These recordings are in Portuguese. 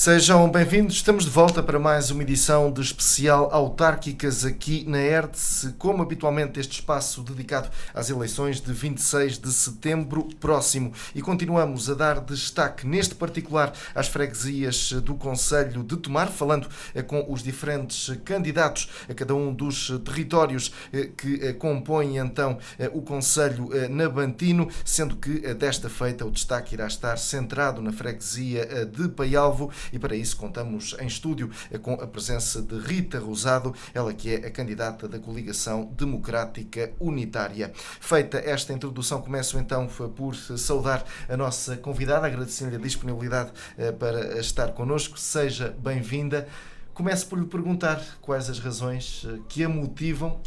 Sejam bem-vindos, estamos de volta para mais uma edição de especial Autárquicas aqui na ERTE, como habitualmente este espaço dedicado às eleições de 26 de setembro próximo. E continuamos a dar destaque, neste particular, às freguesias do Concelho de Tomar, falando com os diferentes candidatos a cada um dos territórios que compõem então o Concelho Nabantino, sendo que desta feita o destaque irá estar centrado na freguesia de Paialvo. E para isso contamos em estúdio com a presença de Rita Rosado, ela que é a candidata da Coligação Democrática Unitária. Feita esta introdução, começo então por saudar a nossa convidada, agradecendo-lhe a disponibilidade para estar connosco. Seja bem-vinda. Começo por lhe perguntar quais as razões que a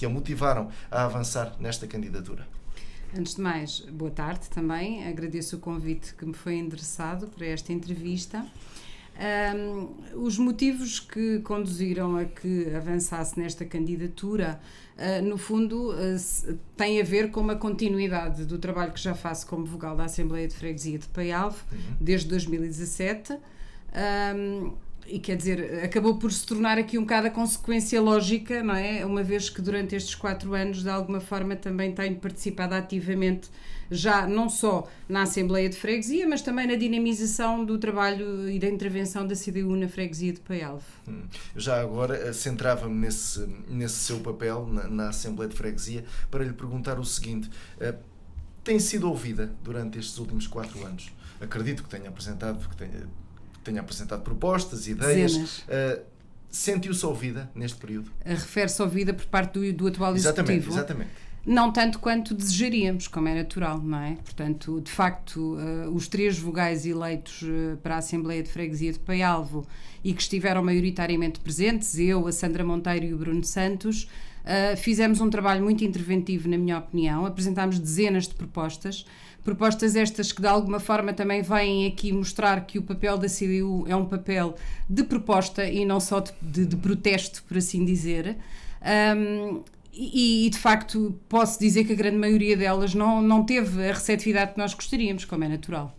motivaram a avançar nesta candidatura. Antes de mais, boa tarde também. Agradeço o convite que me foi endereçado para esta entrevista. Os motivos que conduziram a que avançasse nesta candidatura, no fundo, têm a ver com uma continuidade do trabalho que já faço como vogal da Assembleia de Freguesia de Paialvo, desde 2017. E quer dizer, acabou por se tornar aqui um bocado a consequência lógica, não é? Uma vez que durante estes 4 anos, de alguma forma, também tenho participado ativamente, já não só na Assembleia de Freguesia, mas também na dinamização do trabalho e da intervenção da CDU na Freguesia de Paialvo. Já agora, centrava-me nesse seu papel na Assembleia de Freguesia para lhe perguntar o seguinte: tem sido ouvida durante estes últimos 4 anos? Acredito que tenha apresentado propostas, ideias. Sentiu-se ouvida neste período? Refere-se ouvida por parte do atual Executivo? Exatamente. Não tanto quanto desejaríamos, como é natural, não é? Portanto, de facto, os 3 vogais eleitos para a Assembleia de Freguesia de Paialvo e que estiveram maioritariamente presentes, eu, a Sandra Monteiro e o Bruno Santos, fizemos um trabalho muito interventivo, na minha opinião. Apresentámos dezenas de propostas estas que de alguma forma também vêm aqui mostrar que o papel da CDU é um papel de proposta e não só de protesto, por assim dizer. E de facto posso dizer que a grande maioria delas não teve a receptividade que nós gostaríamos, como é natural.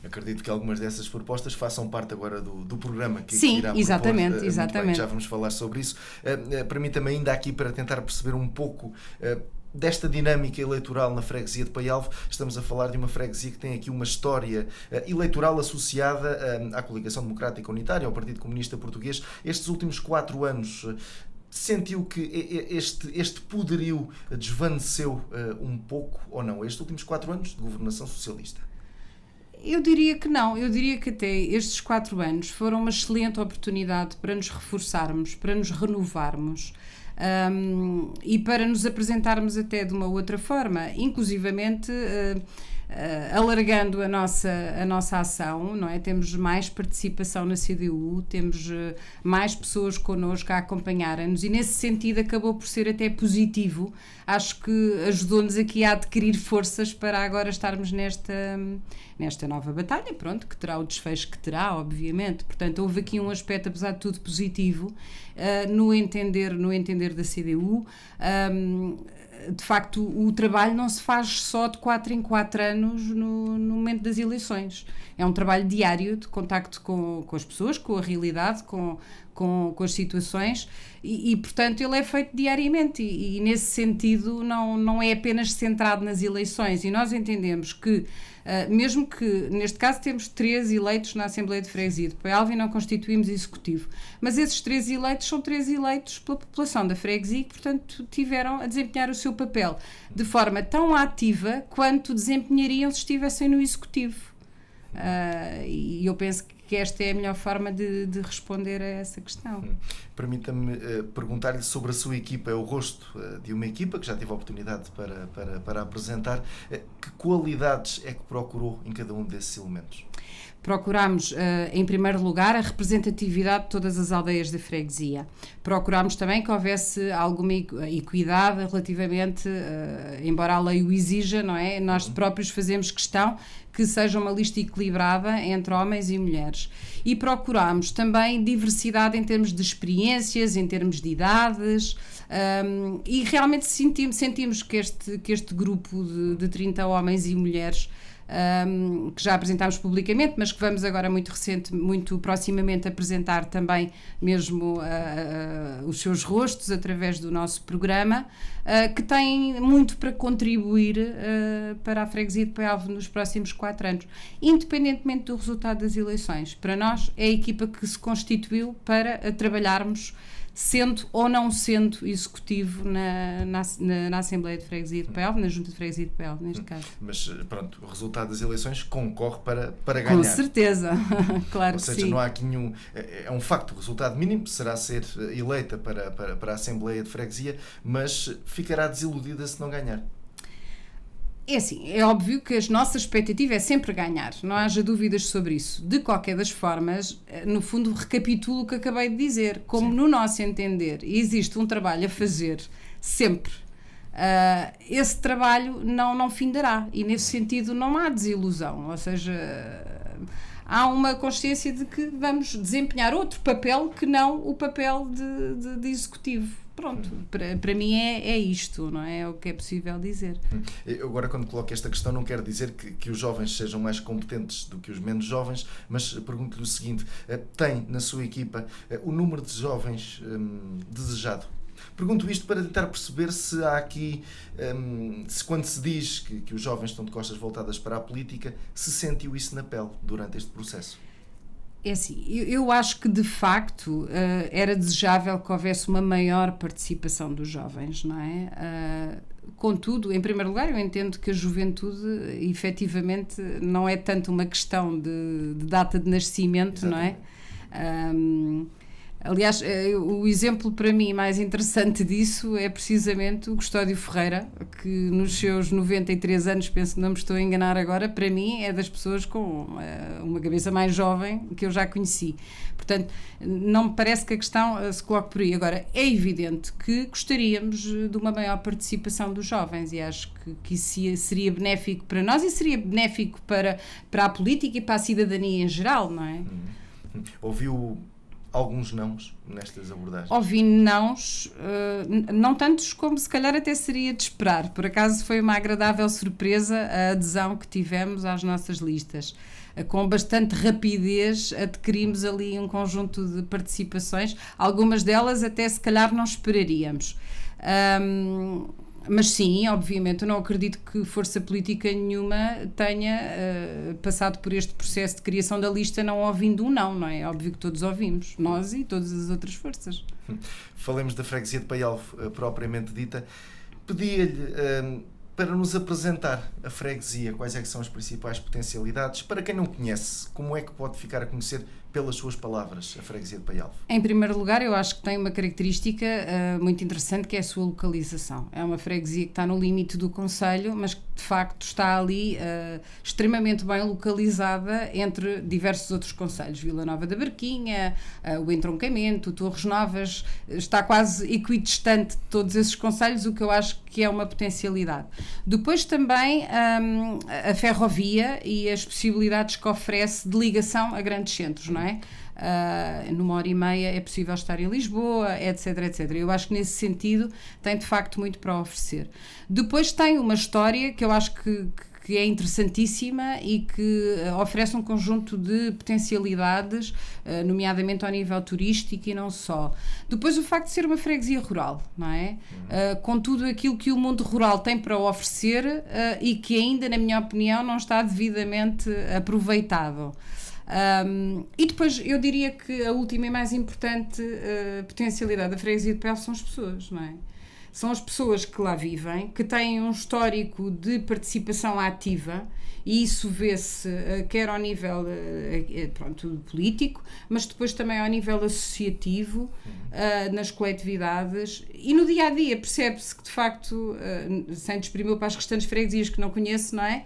Acredito que algumas dessas propostas façam parte agora do programa que Sim, irá exatamente, propor. exatamente. Bem, já vamos falar sobre isso. Permita-me ainda aqui, para tentar perceber um pouco desta dinâmica eleitoral na freguesia de Paialvo. Estamos a falar de uma freguesia que tem aqui uma história eleitoral associada à Coligação Democrática Unitária, ao Partido Comunista Português. Estes últimos 4 anos, sentiu que este poderio desvaneceu um pouco ou não? Estes últimos 4 anos de governação socialista? Eu diria que não. Eu diria que até estes 4 anos foram uma excelente oportunidade para nos reforçarmos, para nos renovarmos. E para nos apresentarmos até de uma outra forma, inclusivamente alargando a nossa ação, não é? Temos mais participação na CDU, temos mais pessoas connosco a acompanharem-nos e nesse sentido acabou por ser até positivo. Acho que ajudou-nos aqui a adquirir forças para agora estarmos nesta nova batalha, pronto, que terá o desfecho que terá, obviamente. Portanto, houve aqui um aspecto, apesar de tudo, positivo no entender da CDU. De facto, o trabalho não se faz só de 4 em 4 anos no momento das eleições. É um trabalho diário de contacto com as pessoas, com a realidade, com as situações e, portanto, ele é feito diariamente e nesse sentido não é apenas centrado nas eleições. E nós entendemos que, mesmo que, neste caso, temos 3 eleitos na Assembleia de Freguesia de Paialvo e não constituímos executivo, mas esses 3 eleitos são 3 eleitos pela população da freguesia e, portanto, tiveram a desempenhar o seu papel de forma tão ativa quanto desempenhariam se estivessem no executivo. E eu penso que esta é a melhor forma de responder a essa questão. Permita-me perguntar-lhe sobre a sua equipa. É o rosto de uma equipa que já tive a oportunidade para apresentar. Que qualidades é que procurou em cada um desses elementos? Procurámos, em primeiro lugar, a representatividade de todas as aldeias da freguesia. Procurámos também que houvesse alguma equidade relativamente, embora a lei o exija, não é? Nós próprios fazemos questão que seja uma lista equilibrada entre homens e mulheres. E procurámos também diversidade em termos de experiências, em termos de idades, E realmente sentimos que este grupo de 30 homens e mulheres, que já apresentámos publicamente, mas que vamos agora muito proximamente apresentar também mesmo os seus rostos através do nosso programa, que têm muito para contribuir para a freguesia de Paialvo nos próximos 4 anos, independentemente do resultado das eleições. Para nós é a equipa que se constituiu para trabalharmos sendo ou não sendo executivo na Assembleia de Freguesia de Paialvo, na Junta de Freguesia de Paialvo, neste caso. Mas, pronto, o resultado das eleições concorre para ganhar. Com certeza, claro que sim. Ou seja, não há aqui nenhum... É um facto, o resultado mínimo será ser eleita para a Assembleia de Freguesia, mas ficará desiludida se não ganhar. É assim, é óbvio que a nossa expectativa é sempre ganhar, não haja dúvidas sobre isso. De qualquer das formas, no fundo, recapitulo o que acabei de dizer. Como, sim, no nosso entender, existe um trabalho a fazer sempre, esse trabalho não findará. E, nesse sentido, não há desilusão. Ou seja, há uma consciência de que vamos desempenhar outro papel que não o papel de executivo. Pronto, para mim é isto, não é? É o que é possível dizer. Eu agora, quando coloco esta questão, não quero dizer que os jovens sejam mais competentes do que os menos jovens, mas pergunto-lhe o seguinte: tem na sua equipa o número de jovens desejado? Pergunto isto para tentar perceber se há aqui, se quando se diz que os jovens estão de costas voltadas para a política, se sentiu isso na pele durante este processo. É assim, eu acho que de facto era desejável que houvesse uma maior participação dos jovens, não é? Contudo, em primeiro lugar, eu entendo que a juventude efetivamente não é tanto uma questão de data de nascimento, exatamente, não é? Aliás, o exemplo para mim mais interessante disso é precisamente o Custódio Ferreira, que nos seus 93 anos, penso que não me estou a enganar agora, para mim é das pessoas com uma cabeça mais jovem que eu já conheci. Portanto, não me parece que a questão se coloque por aí. Agora, é evidente que gostaríamos de uma maior participação dos jovens e acho que isso seria benéfico para nós e seria benéfico para a política e para a cidadania em geral, não é? Ouviu alguns nãos nestas abordagens? Ouvi nãos, não tantos como se calhar até seria de esperar. Por acaso foi uma agradável surpresa a adesão que tivemos às nossas listas. Com bastante rapidez adquirimos ali um conjunto de participações, algumas delas até se calhar não esperaríamos. Mas sim, obviamente, eu não acredito que força política nenhuma tenha passado por este processo de criação da lista não ouvindo um não é? Óbvio que todos ouvimos, nós e todas as outras forças. Falemos da freguesia de Paialvo, propriamente dita. Pedia-lhe para nos apresentar a freguesia, quais é que são as principais potencialidades. Para quem não conhece, como é que pode ficar a conhecer pelas suas palavras a freguesia de Paialvo? Em primeiro lugar, eu acho que tem uma característica muito interessante, que é a sua localização. É uma freguesia que está no limite do concelho, mas que de facto está ali extremamente bem localizada entre diversos outros concelhos. Vila Nova da Barquinha, o Entroncamento, Torres Novas, está quase equidistante de todos esses concelhos, o que eu acho que é uma potencialidade. Depois também a ferrovia e as possibilidades que oferece de ligação a grandes centros, não é? Numa hora e meia é possível estar em Lisboa, etc, etc. Eu acho que nesse sentido tem de facto muito para oferecer. Depois tem uma história que eu acho que é interessantíssima e que oferece um conjunto de potencialidades, nomeadamente ao nível turístico e não só. Depois o facto de ser uma freguesia rural, não é? Com tudo aquilo que o mundo rural tem para oferecer e que ainda, na minha opinião, não está devidamente aproveitado. E depois eu diria que a última e mais importante potencialidade da freguesia de Paialvo são as pessoas, não é? São as pessoas que lá vivem, que têm um histórico de participação ativa e isso vê-se quer ao nível político, mas depois também ao nível associativo, nas coletividades e no dia-a-dia percebe-se que de facto, sem desprimir para as restantes freguesias que não conheço, não é?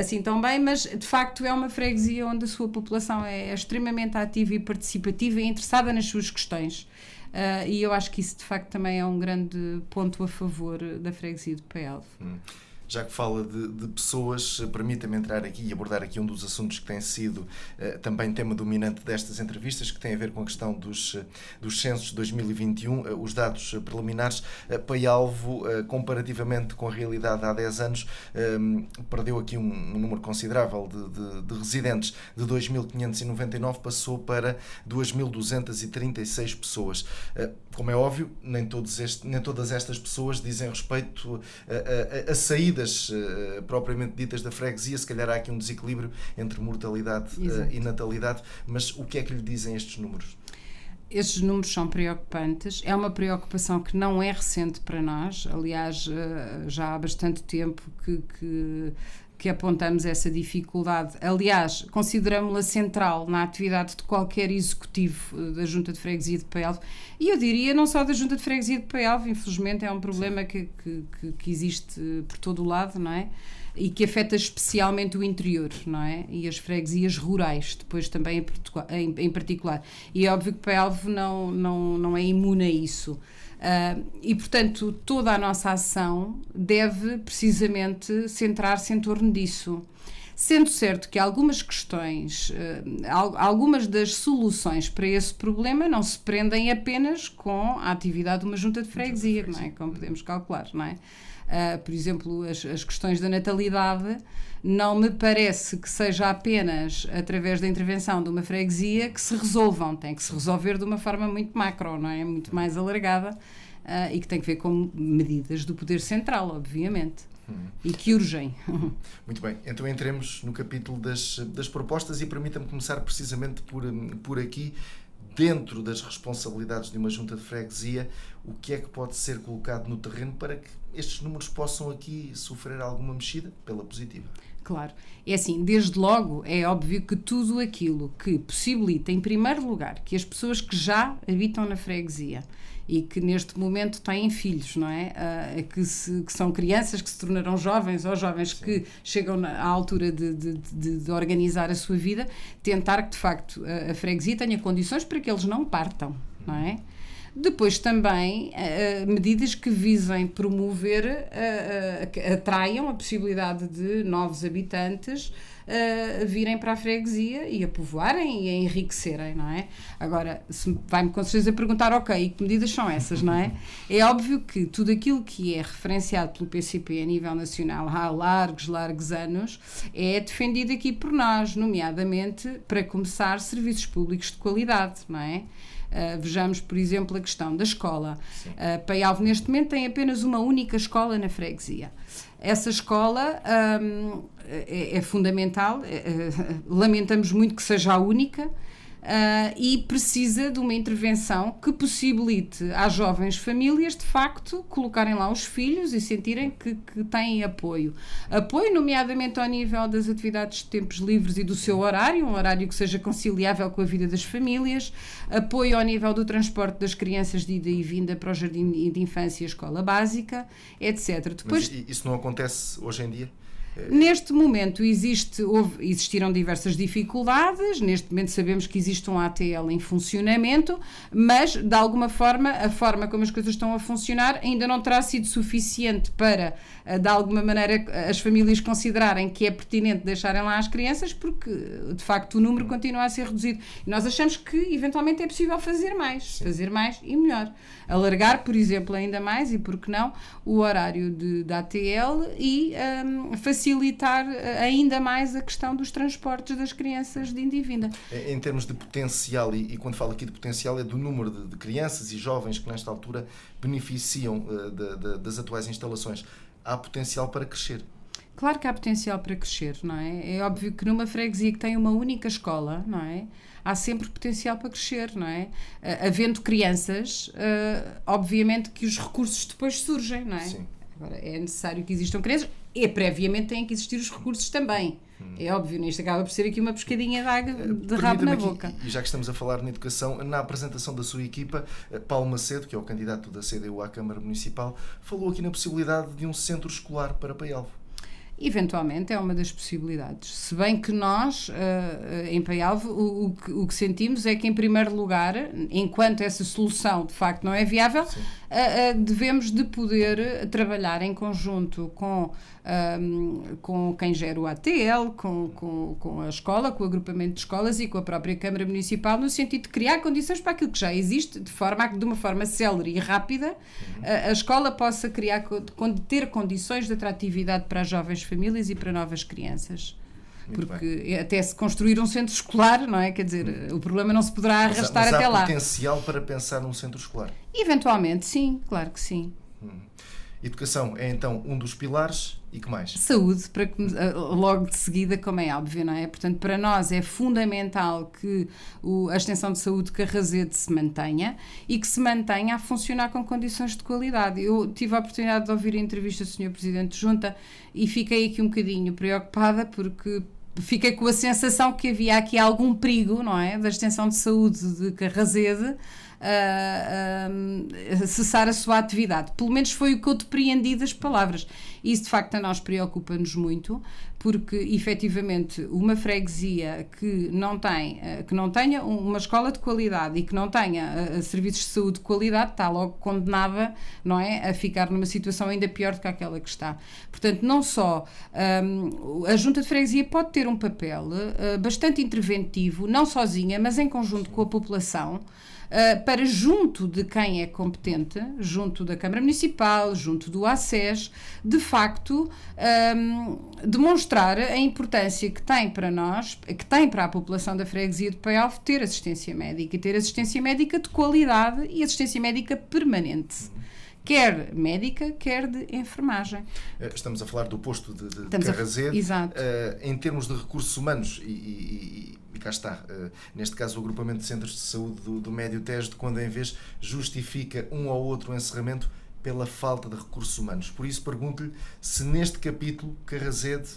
Assim tão bem, mas de facto é uma freguesia onde a sua população é extremamente ativa e participativa e interessada nas suas questões. E eu acho que isso de facto também é um grande ponto a favor da freguesia de Paialvo. Já que fala de pessoas, permita-me entrar aqui e abordar aqui um dos assuntos que tem sido também tema dominante destas entrevistas, que tem a ver com a questão dos censos de 2021, os dados preliminares. Paialvo, comparativamente com a realidade há 10 anos, perdeu aqui um número considerável de residentes. De 2.599 passou para 2.236 pessoas. Como é óbvio, nem todas estas pessoas dizem respeito a saídas propriamente ditas da freguesia. Se calhar há aqui um desequilíbrio entre mortalidade e natalidade, mas o que é que lhe dizem estes números? Estes números são preocupantes. É uma preocupação que não é recente para nós. Aliás, já há bastante tempo que apontamos essa dificuldade. Aliás, consideramos-la central na atividade de qualquer executivo da Junta de Freguesia de Paialvo. E eu diria, não só da Junta de Freguesia de Paialvo, infelizmente é um problema que existe por todo o lado, não é? E que afeta especialmente o interior, não é? E as freguesias rurais, depois também em particular. E é óbvio que Paialvo não é imune a isso. E, portanto, toda a nossa ação deve precisamente centrar-se em torno disso. Sendo certo que algumas questões, algumas das soluções para esse problema não se prendem apenas com a atividade de uma junta de freguesia, não é? Como podemos calcular, não é? Por exemplo, as questões da natalidade, não me parece que seja apenas através da intervenção de uma freguesia que se resolvam. Tem que se resolver de uma forma muito macro, não é? Muito mais alargada, e que tem que ver com medidas do poder central, obviamente. E que urgem. Muito bem, então entremos no capítulo das propostas e permita-me começar precisamente por aqui. Dentro das responsabilidades de uma junta de freguesia, o que é que pode ser colocado no terreno para que estes números possam aqui sofrer alguma mexida pela positiva? Claro. É assim, desde logo é óbvio que tudo aquilo que possibilita, em primeiro lugar, que as pessoas que já habitam na freguesia e que neste momento têm filhos, não é? Que são crianças que se tornarão jovens ou jovens Sim. que chegam à altura de organizar a sua vida, tentar que de facto a freguesia tenha condições para que eles não partam, não é? Depois também medidas que visem promover, atraiam a possibilidade de novos habitantes virem para a freguesia e a povoarem e a enriquecerem, não é? Agora, vai-me com certeza perguntar, ok, e que medidas são essas, não é? É óbvio que tudo aquilo que é referenciado pelo PCP a nível nacional há largos anos é defendido aqui por nós, nomeadamente, para começar, serviços públicos de qualidade, não é? Vejamos, por exemplo, a questão da escola. Paialvo, neste momento, tem apenas uma única escola na freguesia. Essa escola é fundamental, lamentamos muito que seja a única, e precisa de uma intervenção que possibilite às jovens famílias, de facto, colocarem lá os filhos e sentirem que têm apoio. Apoio, nomeadamente, ao nível das atividades de tempos livres e do seu horário, um horário que seja conciliável com a vida das famílias. Apoio ao nível do transporte das crianças de ida e vinda para o jardim de infância e a escola básica, etc. Depois, mas isso não acontece hoje em dia? Neste momento existiram diversas dificuldades, neste momento sabemos que existe um ATL em funcionamento, mas de alguma forma, a forma como as coisas estão a funcionar ainda não terá sido suficiente para, de alguma maneira, as famílias considerarem que é pertinente deixarem lá as crianças, porque de facto o número continua a ser reduzido. E nós achamos que eventualmente é possível fazer mais e melhor. Alargar, por exemplo, ainda mais, e por que não, o horário da ATL e facilitar ainda mais a questão dos transportes das crianças de ida e vinda. Em termos de potencial, e quando falo aqui de potencial é do número de crianças e jovens que nesta altura beneficiam das atuais instalações, há potencial para crescer? Claro que há potencial para crescer, não é? É óbvio que numa freguesia que tem uma única escola, não é? Há sempre potencial para crescer, não é? Havendo crianças, obviamente que os recursos depois surgem, não é? Sim. Agora, é necessário que existam crianças e previamente têm que existir os recursos também. É óbvio, isto acaba por ser aqui uma pescadinha de rabo na boca. E já que estamos a falar na educação, na apresentação da sua equipa, Paulo Macedo, que é o candidato da CDU à Câmara Municipal, falou aqui na possibilidade de um centro escolar para Paialvo. Eventualmente é uma das possibilidades. Se bem que nós, em Paialvo, o que sentimos é que, em primeiro lugar, enquanto essa solução de facto não é viável, devemos de poder trabalhar em conjunto com quem gera o ATL, com a escola, com o agrupamento de escolas e com a própria Câmara Municipal, no sentido de criar condições para aquilo que já existe, de forma a que, de uma forma célere e rápida, a escola possa ter condições de atratividade para as jovens famílias e para novas crianças. Porque até se construir um centro escolar, não é? Quer dizer, o problema não se poderá arrastar mas até lá. Há potencial para pensar num centro escolar? Eventualmente, sim, claro que sim. Educação é então um dos pilares, e que mais? Saúde, logo de seguida, como é óbvio, não é? Portanto, para nós é fundamental que a extensão de saúde de Carrasede se mantenha e que se mantenha a funcionar com condições de qualidade. Eu tive a oportunidade de ouvir a entrevista do Sr. Presidente de Junta e fiquei aqui um bocadinho preocupada porque fiquei com a sensação que havia aqui algum perigo, não é? Da extensão de saúde de Carrasede cessar a sua atividade. Pelo menos foi o que eu depreendi das palavras. Isso, de facto, a nós preocupa-nos muito, porque, efetivamente, uma freguesia que não tenha uma escola de qualidade e que não tenha serviços de saúde de qualidade está logo condenada, não é, a ficar numa situação ainda pior do que aquela que está. Portanto, não só a Junta de Freguesia pode ter um papel bastante interventivo, não sozinha, mas em conjunto com a população, para junto de quem é competente, junto da Câmara Municipal, junto do ACES, de facto demonstrar a importância que tem para nós, que tem para a população da freguesia de Paialve ter assistência médica e ter assistência médica de qualidade e assistência médica permanente. Quer médica, quer de enfermagem. Estamos a falar do posto de Carrasede. Exato. Em termos de recursos humanos, e cá está, neste caso o agrupamento de centros de saúde do Médio Tejo, de quando em vez justifica um ou outro encerramento pela falta de recursos humanos. Por isso pergunto-lhe se neste capítulo Carrasede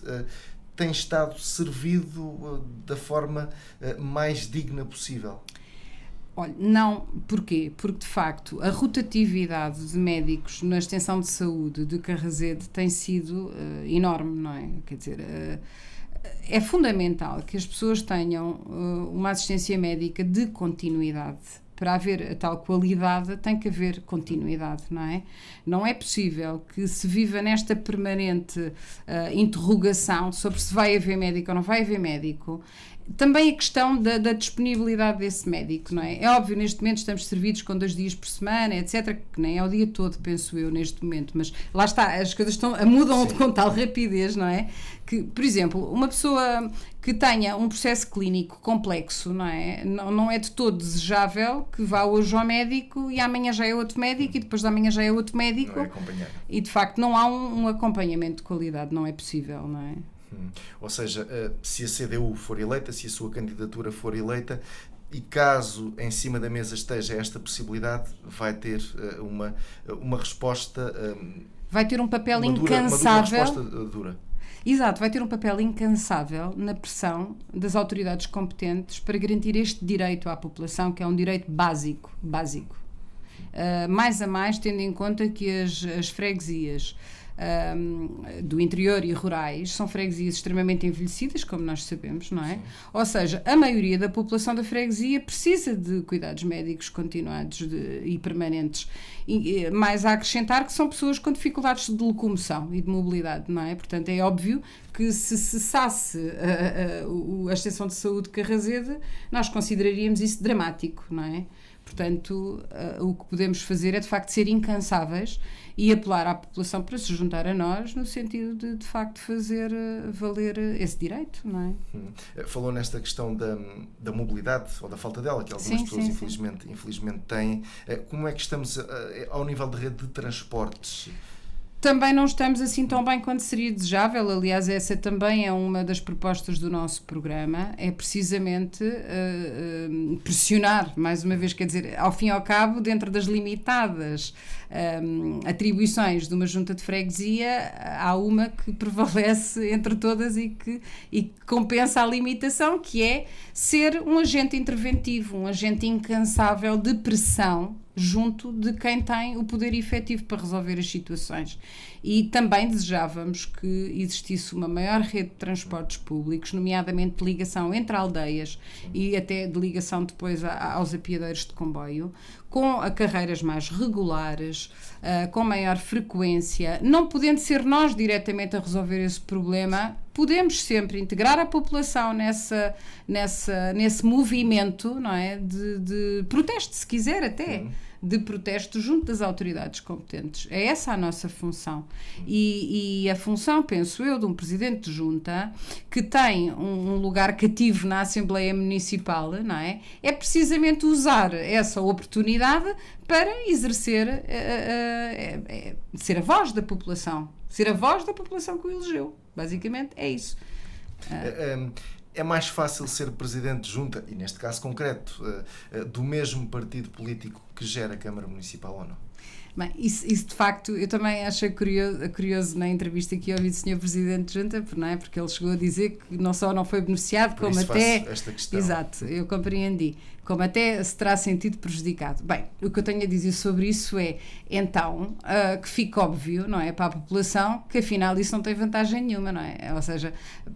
tem estado servido da forma mais digna possível. Olha, não. Porquê? Porque, de facto, a rotatividade de médicos na extensão de saúde de Carrasede tem sido enorme, não é? Quer dizer, é fundamental que as pessoas tenham uma assistência médica de continuidade. Para haver a tal qualidade, tem que haver continuidade, não é? Não é possível que se viva nesta permanente interrogação sobre se vai haver médico ou não vai haver médico. Também a questão da disponibilidade desse médico, não é? É óbvio, neste momento estamos servidos com 2 dias por semana, etc., que nem é o dia todo, penso eu, neste momento, mas lá está, as coisas mudam com tal rapidez, não é? Que, por exemplo, uma pessoa que tenha um processo clínico complexo, não é? Não é de todo desejável que vá hoje ao médico e amanhã já é outro médico e depois de amanhã já é outro médico. Não é acompanhado. E, de facto, não há um acompanhamento de qualidade, não é possível, não é? Ou seja, se a CDU for eleita, se a sua candidatura for eleita, e caso em cima da mesa esteja esta possibilidade, vai ter uma resposta... vai ter um papel incansável... Uma resposta dura. Exato, vai ter um papel incansável na pressão das autoridades competentes para garantir este direito à população, que é um direito básico. Mais a mais, tendo em conta que as freguesias do interior e rurais são freguesias extremamente envelhecidas, como nós sabemos, não é? Sim. Ou seja, a maioria da população da freguesia precisa de cuidados médicos continuados e permanentes. Mais a acrescentar que são pessoas com dificuldades de locomoção e de mobilidade, não é? Portanto, é óbvio que se cessasse a extensão de saúde de Carrasede, nós consideraríamos isso dramático, não é? Portanto, o que podemos fazer é, de facto, ser incansáveis e apelar à população para se juntar a nós no sentido de facto, fazer valer esse direito, não é? Falou nesta questão da mobilidade, ou da falta dela, que algumas pessoas infelizmente têm. Como é que estamos ao nível de rede de transportes? Também não estamos assim tão bem quanto seria desejável. Aliás, essa também é uma das propostas do nosso programa, é precisamente pressionar, mais uma vez, quer dizer, ao fim e ao cabo, dentro das limitadas atribuições de uma junta de freguesia, há uma que prevalece entre todas e que compensa a limitação, que é ser um agente interventivo, um agente incansável de pressão junto de quem tem o poder efetivo para resolver as situações. E também desejávamos que existisse uma maior rede de transportes públicos, nomeadamente de ligação entre aldeias e até de ligação depois aos apiadeiros de comboio, com carreiras mais regulares, com maior frequência. Não podendo ser nós diretamente a resolver esse problema, podemos sempre integrar a população nesse movimento, não é? De protesto, se quiser até, de protesto junto das autoridades competentes. É essa a nossa função. E a função, penso eu, de um presidente de junta que tem um lugar cativo na Assembleia Municipal, não é? É precisamente usar essa oportunidade para exercer, ser a voz da população. Ser a voz da população que o elegeu. Basicamente é isso. É mais fácil ser presidente de junta, e neste caso concreto, do mesmo partido político que gera a Câmara Municipal ou não? Bem, isso de facto, eu também achei curioso na entrevista que ouvi do Sr. Presidente de Junta, não é? Porque ele chegou a dizer que não só não foi beneficiado, por como isso até... faço esta questão. Exato, eu compreendi. Como até se terá sentido prejudicado. Bem, o que eu tenho a dizer sobre isso é, então, que fica óbvio, não é, para a população, que afinal isso não tem vantagem nenhuma, não é? Ou seja,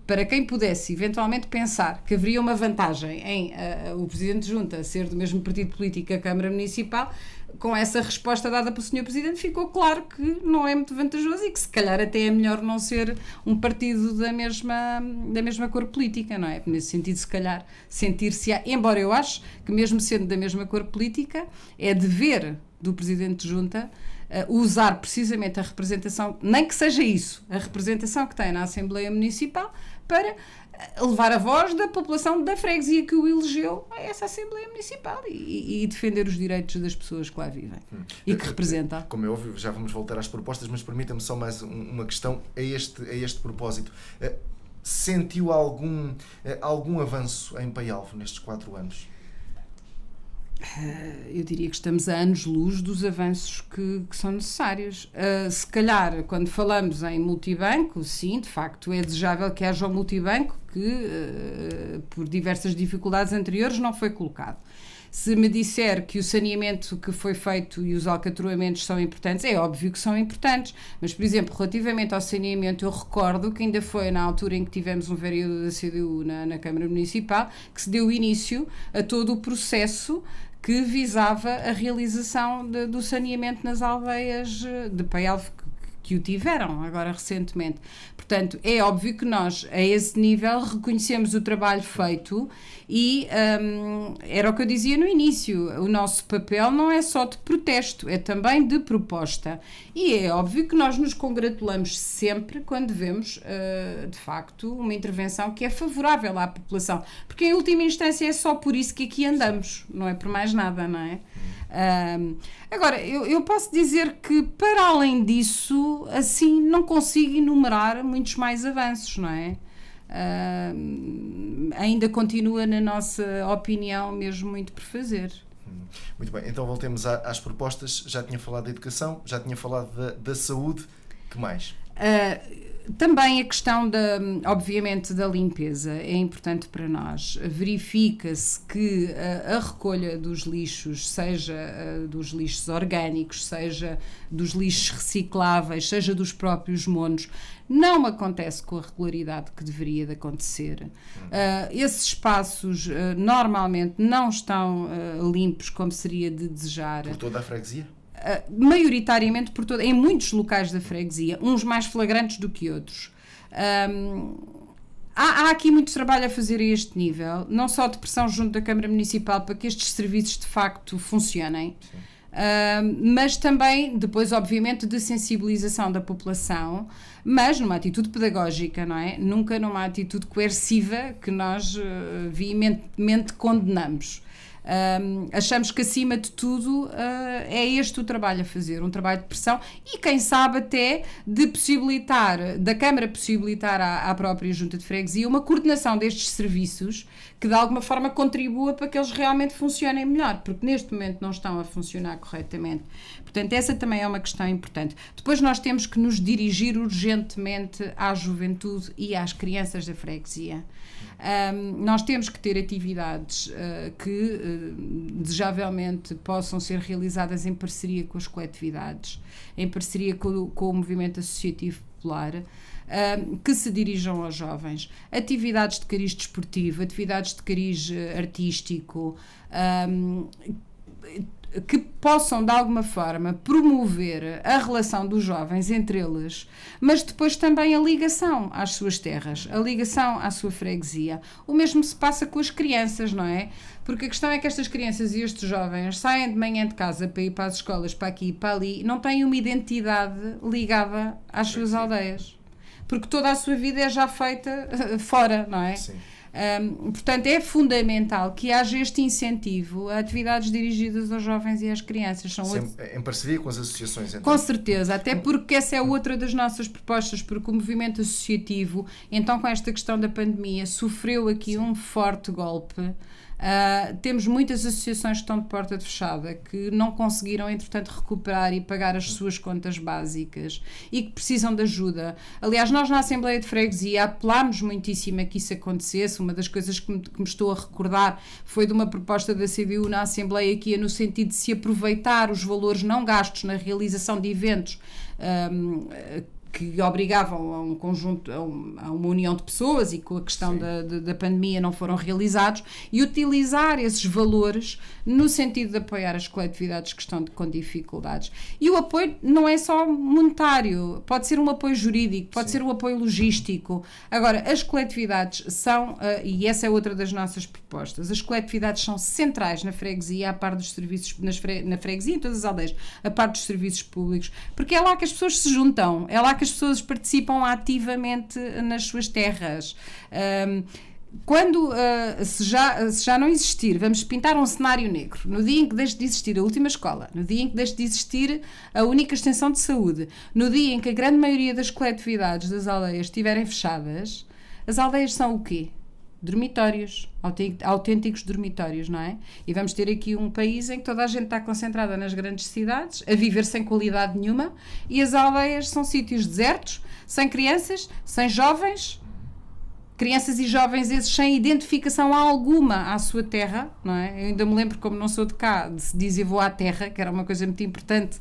para quem pudesse eventualmente pensar que haveria uma vantagem em o Presidente de Junta ser do mesmo partido político que a Câmara Municipal, com essa resposta dada pelo Sr. Presidente, ficou claro que não é muito vantajoso e que se calhar até é melhor não ser um partido da mesma cor política, não é? Nesse sentido, se calhar, sentir-se... Embora eu acho que mesmo sendo da mesma cor política, é dever do Presidente de Junta usar precisamente a representação, nem que seja isso, a representação que tem na Assembleia Municipal, para levar a voz da população da freguesia que o elegeu a essa Assembleia Municipal e defender os direitos das pessoas que lá vivem e que representam. Como é óbvio, já vamos voltar às propostas, mas permita-me só mais uma questão a este propósito. Sentiu algum avanço em Paialvo nestes 4 anos? Eu diria que estamos a anos-luz dos avanços que são necessários. Se calhar, quando falamos em multibanco, sim, de facto, é desejável que haja um multibanco que, por diversas dificuldades anteriores, não foi colocado. Se me disser que o saneamento que foi feito e os alcatroamentos são importantes, é óbvio que são importantes, mas, por exemplo, relativamente ao saneamento, eu recordo que ainda foi na altura em que tivemos um vereador da CDU na Câmara Municipal que se deu início a todo o processo que visava a realização do saneamento nas aldeias de Paialvo que o tiveram agora recentemente. Portanto, é óbvio que nós, a esse nível, reconhecemos o trabalho feito e era o que eu dizia no início, o nosso papel não é só de protesto, é também de proposta. E é óbvio que nós nos congratulamos sempre quando vemos, de facto, uma intervenção que é favorável à população. Porque, em última instância, é só por isso que aqui andamos, não é por mais nada, não é? Agora, eu posso dizer que, para além disso, assim, não consigo enumerar muitos mais avanços, não é? Ainda continua, na nossa opinião, mesmo muito por fazer. Muito bem, então voltemos às propostas. Já tinha falado da educação, já tinha falado da saúde, que mais? Também a questão, obviamente, da limpeza é importante para nós. Verifica-se que a recolha dos lixos, seja dos lixos orgânicos, seja dos lixos recicláveis, seja dos próprios monos, não acontece com a regularidade que deveria de acontecer. Esses espaços normalmente não estão limpos como seria de desejar. Por toda a freguesia? Maioritariamente em muitos locais da freguesia, uns mais flagrantes do que outros. Há aqui muito trabalho a fazer a este nível, não só de pressão junto da Câmara Municipal para que estes serviços de facto funcionem, mas também depois, obviamente, de sensibilização da população, mas numa atitude pedagógica, não é? Nunca numa atitude coerciva que nós veementemente condenamos. Achamos que, acima de tudo, é este o trabalho a fazer, um trabalho de pressão e, quem sabe, até de possibilitar, da Câmara possibilitar à própria Junta de Freguesia uma coordenação destes serviços que, de alguma forma, contribua para que eles realmente funcionem melhor, porque neste momento não estão a funcionar corretamente. Portanto, essa também é uma questão importante. Depois nós temos que nos dirigir urgentemente à juventude e às crianças da freguesia. Nós temos que ter atividades que desejavelmente possam ser realizadas em parceria com as coletividades, em parceria com o movimento associativo popular, que se dirijam aos jovens. Atividades de cariz desportivo, atividades de cariz artístico, que possam de alguma forma promover a relação dos jovens entre eles, mas depois também a ligação às suas terras, a ligação à sua freguesia. O mesmo se passa com as crianças, não é? Porque a questão é que estas crianças e estes jovens saem de manhã de casa para ir para as escolas, para aqui e para ali, não têm uma identidade ligada às suas aldeias, porque toda a sua vida é já feita fora, não é? Sim. Portanto, é fundamental que haja este incentivo a atividades dirigidas aos jovens e às crianças. Em parceria com as associações, então. Com certeza, até porque essa é outra das nossas propostas, porque o movimento associativo, então com esta questão da pandemia, sofreu aqui um forte golpe. Temos muitas associações que estão de porta fechada, que não conseguiram, entretanto, recuperar e pagar as suas contas básicas e que precisam de ajuda. Aliás, nós na Assembleia de Freguesia apelámos muitíssimo a que isso acontecesse. Uma das coisas que me estou a recordar foi de uma proposta da CDU na Assembleia que ia no sentido de se aproveitar os valores não gastos na realização de eventos que obrigavam a um conjunto, a uma união de pessoas e com a questão da pandemia não foram realizados, e utilizar esses valores no sentido de apoiar as coletividades que estão com dificuldades. E o apoio não é só monetário, pode ser um apoio jurídico, pode ser um apoio logístico. Agora, as coletividades são, e essa é outra das nossas propostas, as coletividades são centrais na freguesia, a par dos serviços, na freguesia, em todas as aldeias, a par dos serviços públicos, porque é lá que as pessoas se juntam, é lá que as pessoas participam ativamente nas suas terras. Quando se já não existir, vamos pintar um cenário negro, no dia em que deixe de existir a última escola, no dia em que deixe de existir a única extensão de saúde, no dia em que a grande maioria das coletividades das aldeias estiverem fechadas, as aldeias são o quê? Dormitórios, autênticos dormitórios, não é? E vamos ter aqui um país em que toda a gente está concentrada nas grandes cidades, a viver sem qualidade nenhuma, e as aldeias são sítios desertos, sem crianças, sem jovens, crianças e jovens esses sem identificação alguma à sua terra, não é? Eu ainda me lembro, como não sou de cá, de se dizer vou à terra, que era uma coisa muito importante,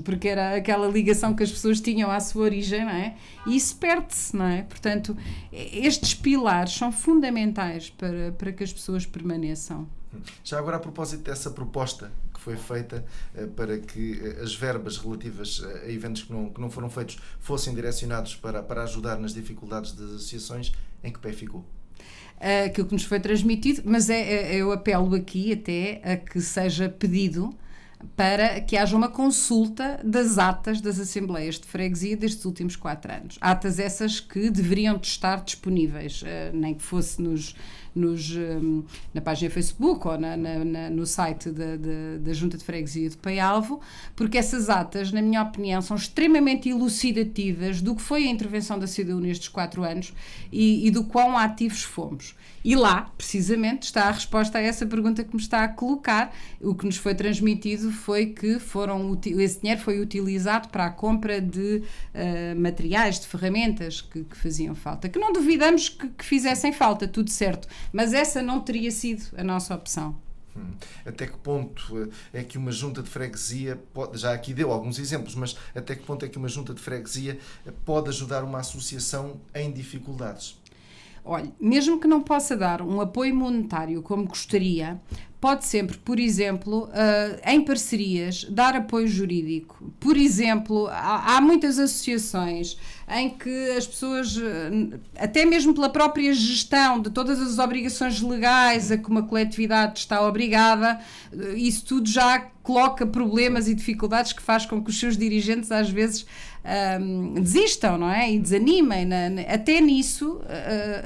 porque era aquela ligação que as pessoas tinham à sua origem, não é? E isso perde-se, não é? Portanto, estes pilares são fundamentais para que as pessoas permaneçam. Já agora, a propósito dessa proposta que foi feita para que as verbas relativas a eventos que não foram feitos fossem direcionados para ajudar nas dificuldades das associações, em que pé ficou? Aquilo que nos foi transmitido, mas eu apelo aqui até a que seja pedido para que haja uma consulta das atas das Assembleias de Freguesia destes últimos 4 anos. Atas essas que deveriam estar disponíveis, nem que fosse na página Facebook ou no site da Junta de Freguesia de Paialvo, porque essas atas, na minha opinião, são extremamente elucidativas do que foi a intervenção da CDU nestes 4 anos e do quão ativos fomos. E lá, precisamente, está a resposta a essa pergunta que me está a colocar. O que nos foi transmitido foi que esse dinheiro foi utilizado para a compra de materiais, de ferramentas que faziam falta. Que não duvidamos que fizessem falta, tudo certo. Mas essa não teria sido a nossa opção. Até que ponto é que uma junta de freguesia já aqui deu alguns exemplos, mas até que ponto é que uma junta de freguesia pode ajudar uma associação em dificuldades? Olha, mesmo que não possa dar um apoio monetário como gostaria, pode sempre, por exemplo, em parcerias, dar apoio jurídico. Por exemplo, há muitas associações em que as pessoas, até mesmo pela própria gestão de todas as obrigações legais a que uma coletividade está obrigada, isso tudo já coloca problemas e dificuldades que faz com que os seus dirigentes às vezes desistam, não é? E desanimem. Até nisso,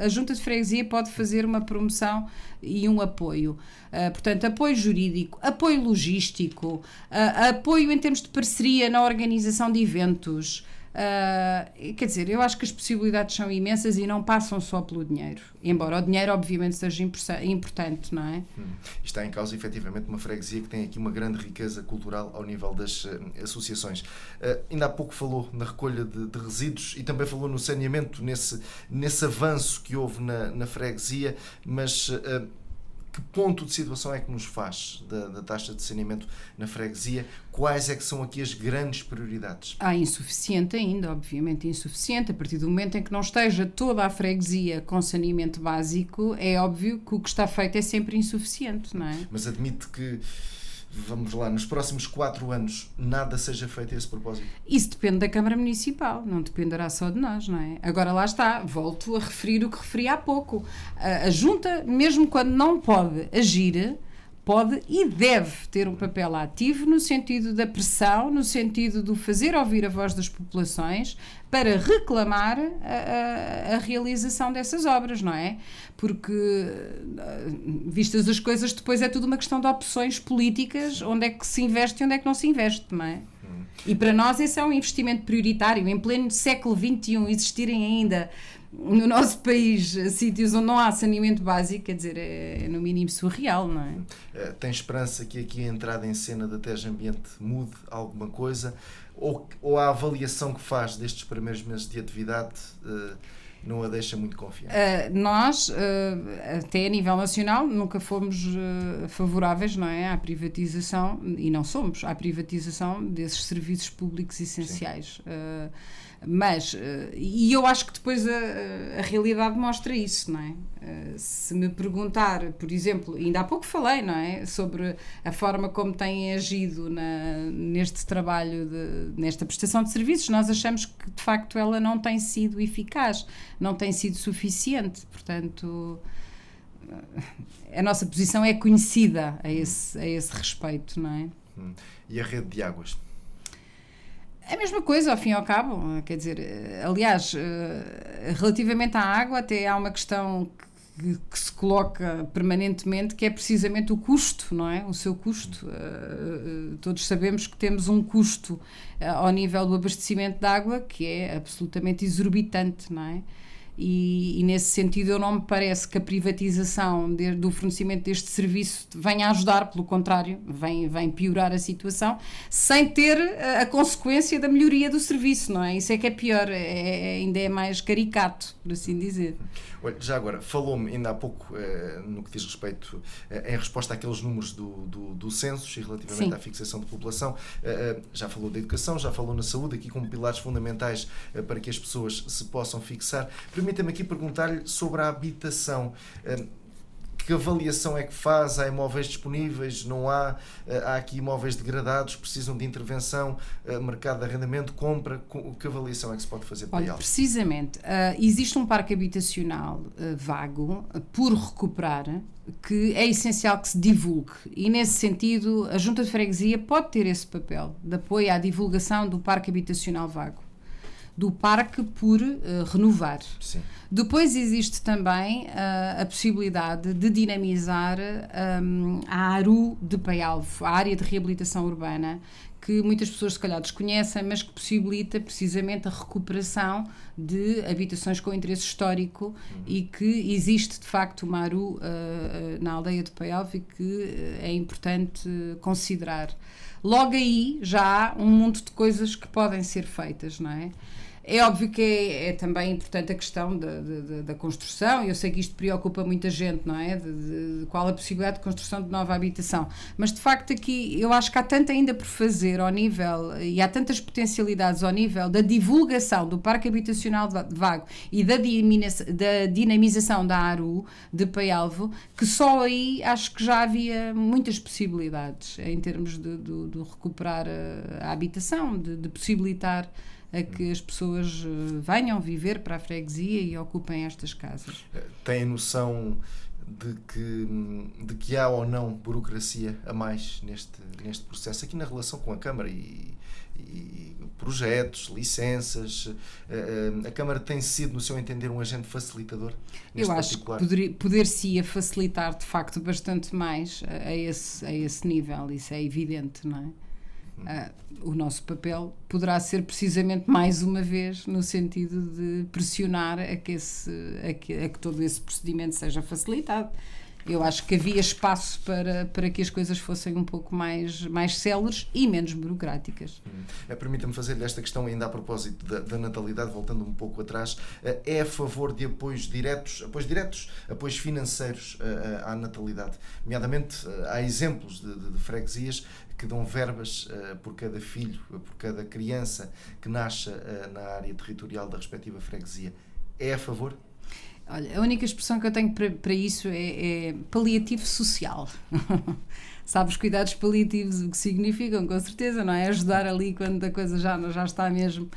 a Junta de Freguesia pode fazer uma promoção e um apoio. Portanto, apoio jurídico, apoio logístico, apoio em termos de parceria na organização de eventos. Quer dizer, eu acho que as possibilidades são imensas e não passam só pelo dinheiro, embora o dinheiro obviamente seja importante, não é? Está em causa efetivamente uma freguesia que tem aqui uma grande riqueza cultural ao nível das associações. Ainda há pouco falou na recolha de resíduos e também falou no saneamento, nesse avanço que houve na freguesia, mas Que ponto de situação é que nos faz da taxa de saneamento na freguesia? Quais é que são aqui as grandes prioridades? Insuficiente ainda, obviamente insuficiente. A partir do momento em que não esteja toda a freguesia com saneamento básico, é óbvio que o que está feito é sempre insuficiente, não é? Mas admite que, vamos lá, nos próximos 4 anos nada seja feito a esse propósito? Isso depende da Câmara Municipal, não dependerá só de nós, não é? Agora lá está, volto a referir o que referi há pouco. A Junta, mesmo quando não pode agir, pode e deve ter um papel ativo no sentido da pressão, no sentido do fazer ouvir a voz das populações para reclamar a realização dessas obras, não é? Porque, vistas as coisas, depois é tudo uma questão de opções políticas, onde é que se investe e onde é que não se investe, não é? E para nós esse é um investimento prioritário. Em pleno século XXI existirem ainda no nosso país sítios onde não há saneamento básico, quer dizer, é no mínimo surreal, não é? Tem esperança que aqui a entrada em cena da TEJ Ambiente mude alguma coisa? Ou a avaliação que faz destes primeiros meses de atividade não a deixa muito confiante? Nós, até a nível nacional, nunca fomos favoráveis, não é, à privatização, e não somos, à privatização desses serviços públicos essenciais. Mas, e eu acho que depois a realidade mostra isso, não é? Se me perguntar, por exemplo, ainda há pouco falei, não é? Sobre a forma como têm agido neste trabalho, nesta prestação de serviços, nós achamos que de facto ela não tem sido eficaz, não tem sido suficiente, portanto a nossa posição é conhecida a esse respeito, não é? E a rede de águas? É a mesma coisa, ao fim e ao cabo, quer dizer, aliás, relativamente à água, até há uma questão que se coloca permanentemente, que é precisamente o custo, não é? O seu custo. Todos sabemos que temos um custo ao nível do abastecimento de água que é absolutamente exorbitante, não é? E nesse sentido eu não me parece que a privatização do fornecimento deste serviço venha a ajudar, pelo contrário, vem piorar a situação, sem ter a consequência da melhoria do serviço, não é? Isso é que é pior, ainda é mais caricato, por assim dizer. Olha, já agora, falou-me ainda há pouco, no que diz respeito, em resposta àqueles números do censo e relativamente Sim. à fixação de população, já falou da educação, já falou na saúde, aqui como pilares fundamentais para que as pessoas se possam fixar. Permita-me aqui perguntar-lhe sobre a habitação. Que avaliação é que faz? Há imóveis disponíveis? Não há? Há aqui imóveis degradados? Precisam de intervenção? Mercado de arrendamento? Compra? Que avaliação é que se pode fazer para Olha, elas? precisamente, existe um parque habitacional vago, por recuperar, que é essencial que se divulgue. E, nesse sentido, a Junta de Freguesia pode ter esse papel de apoio à divulgação do parque habitacional vago, do parque por renovar. Sim. Depois existe também a possibilidade de dinamizar a ARU de Paialvo, a Área de Reabilitação Urbana, que muitas pessoas se calhar desconhecem, mas que possibilita precisamente a recuperação de habitações com interesse histórico e que existe de facto uma ARU na aldeia de Paialvo e que é importante considerar. Logo aí já há um monte de coisas que podem ser feitas, não é? É óbvio que é também importante a questão da construção, e eu sei que isto preocupa muita gente, não é? De qual a possibilidade de construção de nova habitação. Mas, de facto, aqui eu acho que há tanto ainda por fazer ao nível, e há tantas potencialidades ao nível da divulgação do parque habitacional vago e da dinamização da ARU de Paialvo, que só aí acho que já havia muitas possibilidades em termos de recuperar a habitação, de possibilitar a que as pessoas venham viver para a freguesia e ocupem estas casas. Tem noção de que há ou não burocracia a mais neste processo, aqui na relação com a Câmara e projetos, licenças? A Câmara tem sido, no seu entender, um agente facilitador neste Eu acho particular? que poder-se-ia facilitar, de facto, bastante mais a esse nível, isso é evidente, não é? O nosso papel poderá ser precisamente mais uma vez no sentido de pressionar a que todo esse procedimento seja facilitado Eu acho que havia espaço para que as coisas fossem um pouco mais céleres e menos burocráticas. Permita-me fazer-lhe esta questão ainda a propósito da natalidade, voltando um pouco atrás. É a favor de apoios diretos, apoios financeiros à natalidade? Nomeadamente, há exemplos de freguesias que dão verbas por cada filho, por cada criança que nasce na área territorial da respectiva freguesia. É a favor? Olha, a única expressão que eu tenho para isso é paliativo social. Sabe os cuidados paliativos, o que significam, com certeza, não é? Ajudar ali quando a coisa já está mesmo.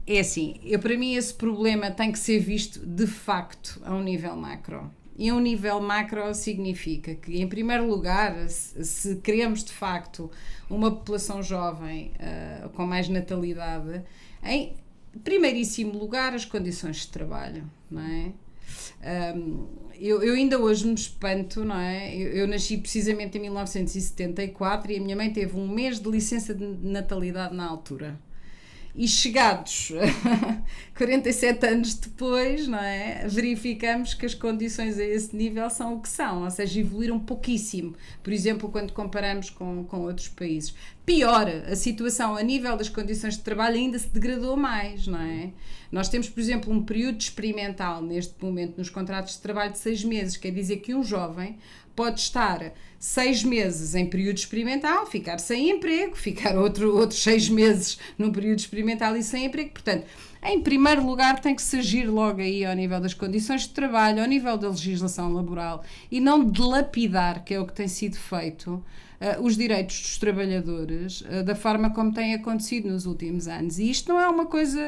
É assim, para mim esse problema tem que ser visto de facto a um nível macro. E a um nível macro significa que, em primeiro lugar, se queremos de facto uma população jovem com mais natalidade, em primeiríssimo lugar, as condições de trabalho, não é? Eu ainda hoje me espanto, não é? Eu nasci precisamente em 1974 e a minha mãe teve um mês de licença de natalidade na altura. E chegados 47 anos depois, não é? Verificamos que as condições a esse nível são o que são, ou seja, evoluíram pouquíssimo, por exemplo, quando comparamos com outros países. Pior, a situação a nível das condições de trabalho ainda se degradou mais, não é? Nós temos, por exemplo, um período experimental neste momento nos contratos de trabalho de 6 meses, quer dizer que um jovem pode estar 6 meses em período experimental, ficar sem emprego, ficar outros 6 meses num período experimental e sem emprego. Portanto, em primeiro lugar tem que se agir logo aí ao nível das condições de trabalho, ao nível da legislação laboral e não dilapidar, que é o que tem sido feito, os direitos dos trabalhadores da forma como tem acontecido nos últimos anos. E isto não é uma coisa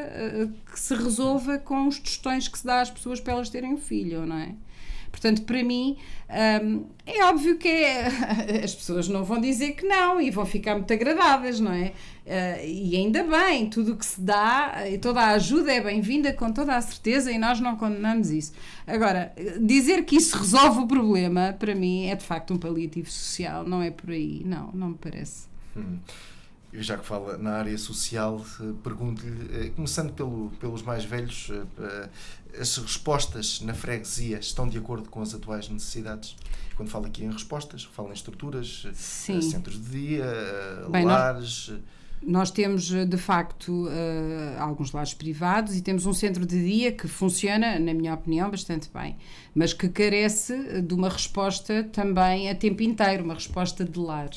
que se resolva com os tostões que se dá às pessoas para elas terem um filho, não é? Portanto, para mim, é óbvio que as pessoas não vão dizer que não e vão ficar muito agradadas, não é? E ainda bem, tudo o que se dá, toda a ajuda é bem-vinda com toda a certeza e nós não condenamos isso. Agora, dizer que isso resolve o problema, para mim, é de facto um paliativo social, não é por aí, não me parece. Já que fala na área social, pergunto-lhe, começando pelos mais velhos, as respostas na freguesia estão de acordo com as atuais necessidades? Quando falo aqui em respostas, falo em estruturas, centros de dia, lares... Nós temos, de facto, alguns lares privados e temos um centro de dia que funciona, na minha opinião, bastante bem, mas que carece de uma resposta também a tempo inteiro, uma resposta de lar.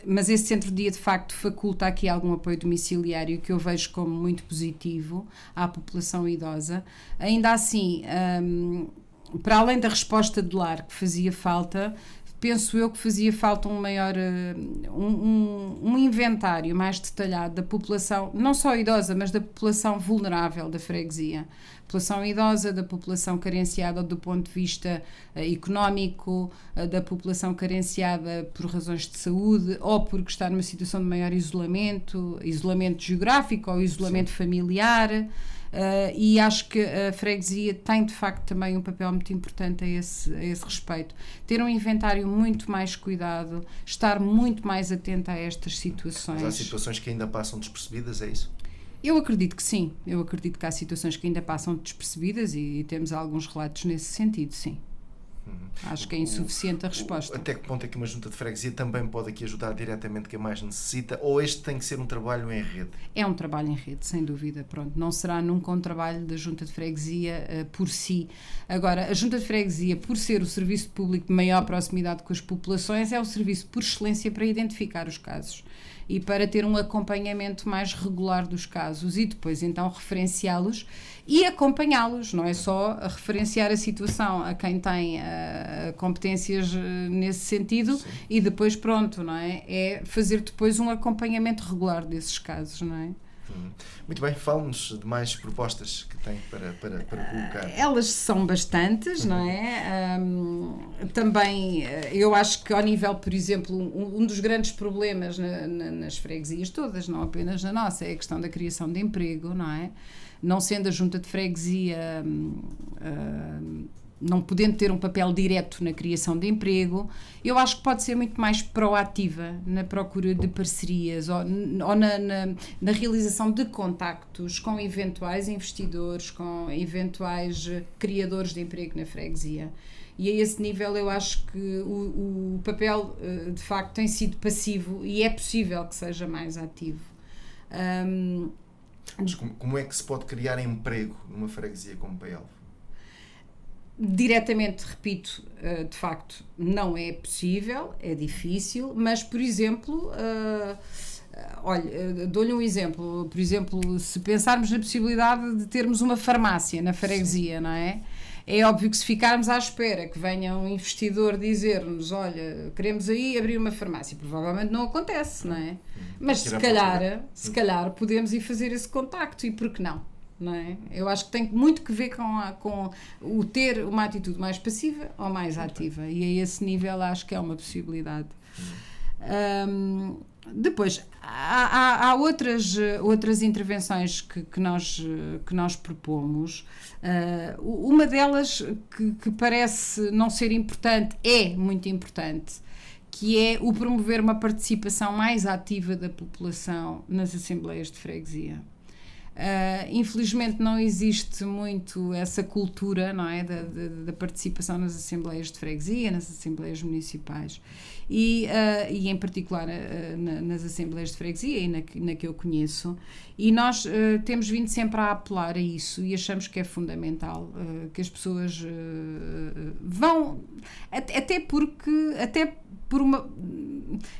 Mas esse centro de dia, de facto, faculta aqui algum apoio domiciliário que eu vejo como muito positivo à população idosa. Ainda assim, para além da resposta de lar que fazia falta, penso eu que fazia falta um maior um inventário mais detalhado da população, não só idosa, mas da população vulnerável da freguesia. População idosa, da população carenciada do ponto de vista económico, da população carenciada por razões de saúde ou porque está numa situação de maior isolamento geográfico ou isolamento familiar. E acho que a freguesia tem de facto também um papel muito importante a esse respeito. Ter um inventário muito mais cuidado, estar muito mais atento a estas situações. Mas há situações que ainda passam despercebidas, é isso? Eu acredito que sim, eu acredito que há situações que ainda passam despercebidas e temos alguns relatos nesse sentido, sim. Acho que é insuficiente a resposta. Até que ponto é que uma junta de freguesia também pode aqui ajudar diretamente quem mais necessita, ou este tem que ser um trabalho em rede? É um trabalho em rede, sem dúvida. Pronto, não será nunca um trabalho da junta de freguesia por si. Agora, a junta de freguesia, por ser o serviço público de maior proximidade com as populações, é o serviço por excelência para identificar os casos e para ter um acompanhamento mais regular dos casos e depois então referenciá-los e acompanhá-los, não é só a referenciar a situação a quem tem competências nesse sentido. Sim. E depois pronto, não é? É fazer depois um acompanhamento regular desses casos, não é? Muito bem, fale-nos de mais propostas que tem para colocar. Elas são bastantes, não é? Também, eu acho que ao nível, por exemplo, um dos grandes problemas nas freguesias todas, não apenas na nossa, é a questão da criação de emprego, não é? Não sendo a junta de freguesia não podendo ter um papel direto na criação de emprego, eu acho que pode ser muito mais proativa na procura de parcerias ou na realização de contactos com eventuais investidores, com eventuais criadores de emprego na freguesia. E a esse nível eu acho que o papel, de facto, tem sido passivo e é possível que seja mais ativo. Mas como é que se pode criar emprego numa freguesia como Paialvo? Diretamente, repito, de facto, não é possível, é difícil, mas, por exemplo, olha, dou-lhe um exemplo. Por exemplo, se pensarmos na possibilidade de termos uma farmácia na freguesia, sim, não é? É óbvio que se ficarmos à espera que venha um investidor dizer-nos, olha, queremos aí abrir uma farmácia, provavelmente não acontece, não é? Mas se calhar podemos ir fazer esse contacto, e por que não? Não é? Eu acho que tem muito que ver com o ter uma atitude mais passiva ou mais ativa, e a esse nível acho que é uma possibilidade. Depois, há outras intervenções que nós propomos. Uma delas que parece não ser importante, é muito importante, que é o promover uma participação mais ativa da população nas assembleias de freguesia. Infelizmente não existe muito essa cultura, não é, da participação nas assembleias de freguesia, nas assembleias municipais e em particular nas assembleias de freguesia e na que eu conheço, e nós temos vindo sempre a apelar a isso e achamos que é fundamental que as pessoas vão, até por uma,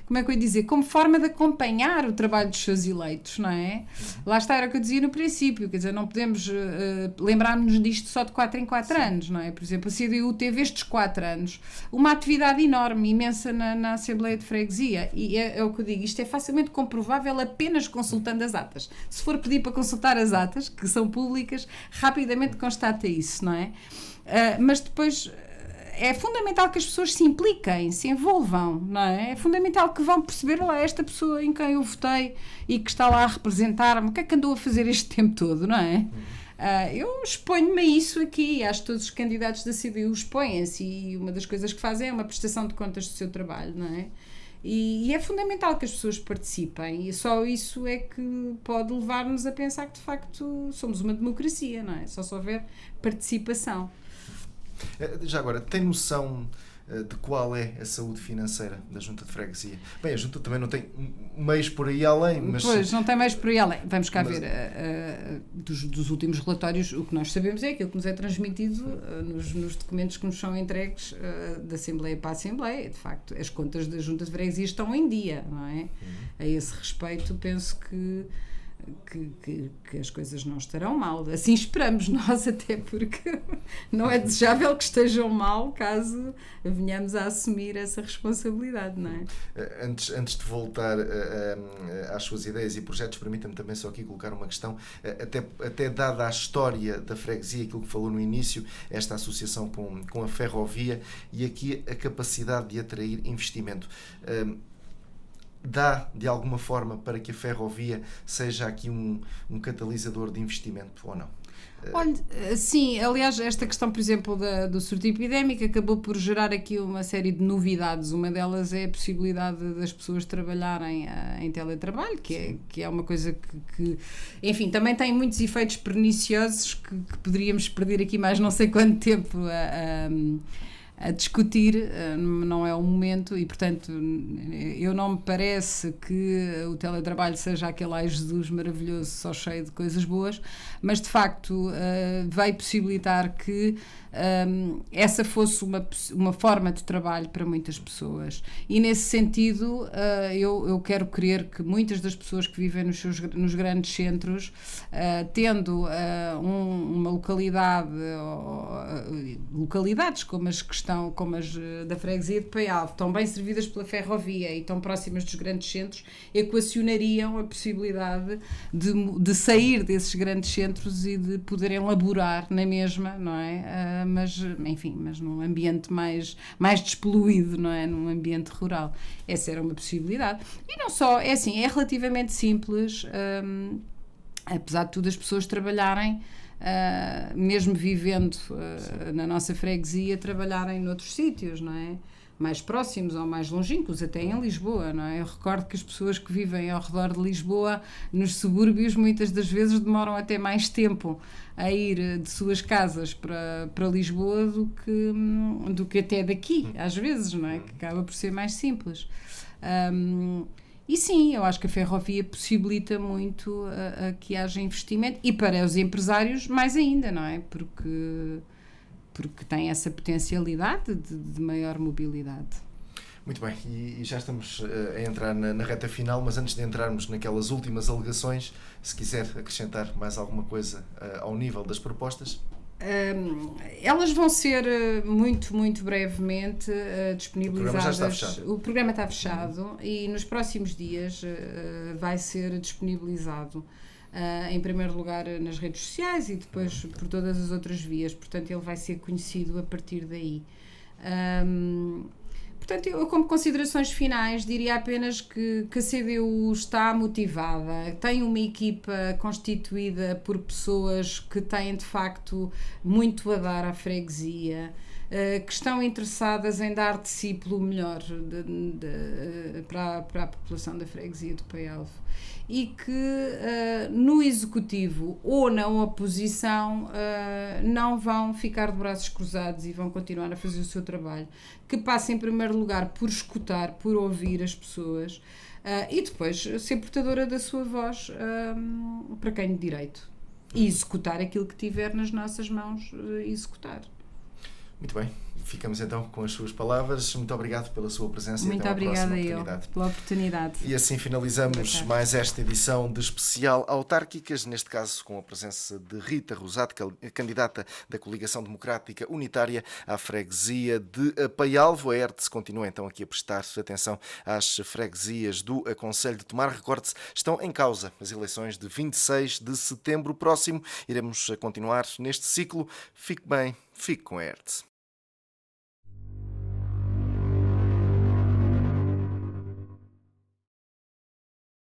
como é que eu ia dizer, como forma de acompanhar o trabalho dos seus eleitos, não é? Lá está, era o que eu dizia no princípio, quer dizer, não podemos lembrar-nos disto só de 4 em 4 anos, não é? Por exemplo, a CDU teve estes 4 anos uma atividade enorme, imensa na Assembleia de Freguesia, e é o que eu digo, isto é facilmente comprovável apenas consultando as atas. Se for pedir para consultar as atas, que são públicas, rapidamente constata isso, não é? Mas depois é fundamental que as pessoas se impliquem, se envolvam, não é? É fundamental que vão perceber, lá, esta pessoa em quem eu votei e que está lá a representar-me, o que é que andou a fazer este tempo todo, não é? Eu exponho-me a isso aqui, acho que todos os candidatos da CDU expõem-se, e uma das coisas que fazem é uma prestação de contas do seu trabalho, não é? E é fundamental que as pessoas participem, e só isso é que pode levar-nos a pensar que de facto somos uma democracia, não é? Só se houver participação. Já agora, tem noção de qual é a saúde financeira da Junta de Freguesia? Bem, a Junta também não tem meios por aí além, mas... Pois, não tem meios por aí além. Vamos cá ver, dos últimos relatórios, o que nós sabemos é aquilo que nos é transmitido nos documentos que nos são entregues da Assembleia para a Assembleia. De facto, as contas da Junta de Freguesia estão em dia, não é? A esse respeito, penso que as coisas não estarão mal. Assim esperamos nós, até porque não é desejável que estejam mal caso venhamos a assumir essa responsabilidade, não é? Antes de voltar às suas ideias e projetos, permita-me também só aqui colocar uma questão, até dada a história da freguesia, aquilo que falou no início, esta associação com a ferrovia e aqui a capacidade de atrair investimento. Dá, de alguma forma, para que a ferrovia seja aqui um catalisador de investimento, ou não? Olha, sim, aliás, esta questão, por exemplo, do surto epidémico acabou por gerar aqui uma série de novidades. Uma delas é a possibilidade das pessoas trabalharem em teletrabalho, que é uma coisa que, enfim, também tem muitos efeitos perniciosos que poderíamos perder aqui mais não sei quanto tempo a discutir, não é o momento, e portanto eu não me parece que o teletrabalho seja aquele ai Jesus maravilhoso, só cheio de coisas boas, mas de facto vai possibilitar que essa fosse uma forma de trabalho para muitas pessoas, e nesse sentido eu quero crer que muitas das pessoas que vivem nos grandes centros, tendo uma localidades como as da freguesia de Paialvo, tão bem servidas pela ferrovia e tão próximas dos grandes centros, equacionariam a possibilidade de sair desses grandes centros e de poderem laborar na mesma, não é? Mas num ambiente mais despoluído, não é? Num ambiente rural. Essa era uma possibilidade. E não só, é assim, é relativamente simples, apesar de tudo, as pessoas trabalharem mesmo vivendo na nossa freguesia, trabalharem noutros sítios, não é? Mais próximos ou mais longínquos, até em Lisboa, não é? Eu recordo que as pessoas que vivem ao redor de Lisboa, nos subúrbios, muitas das vezes demoram até mais tempo a ir de suas casas para Lisboa do que até daqui, às vezes, não é? Que acaba por ser mais simples. E sim, eu acho que a ferrovia possibilita muito a que haja investimento, e para os empresários mais ainda, não é? Porque tem essa potencialidade de maior mobilidade. Muito bem, e já estamos a entrar na reta final, mas antes de entrarmos naquelas últimas alegações, se quiser acrescentar mais alguma coisa ao nível das propostas. Elas vão ser muito, muito brevemente disponibilizadas. O programa está fechado. O programa está fechado e nos próximos dias vai ser disponibilizado. Em primeiro lugar nas redes sociais e depois por todas as outras vias, portanto ele vai ser conhecido a partir daí. Portanto, eu, como considerações finais, diria apenas que a CDU está motivada, tem uma equipa constituída por pessoas que têm de facto muito a dar à freguesia, que estão interessadas em dar de si pelo melhor para a população da freguesia do Paialvo, e que no executivo ou na oposição não vão ficar de braços cruzados e vão continuar a fazer o seu trabalho, que passa em primeiro lugar por escutar, por ouvir as pessoas e depois ser portadora da sua voz para quem de direito, e executar aquilo que tiver nas nossas mãos executar. Muito bem, ficamos então com as suas palavras. Muito obrigado pela sua presença. Muito obrigada pela oportunidade. E assim finalizamos mais esta edição de Especial Autárquicas, neste caso com a presença de Rita Rosato, candidata da Coligação Democrática Unitária à freguesia de Paialvo. A ERTE continua então aqui a prestar atenção às freguesias do Concelho de Tomar. Recorde-se, estão em causa as eleições de 26 de setembro próximo. Iremos continuar neste ciclo. Fique bem, fique com a ERTE.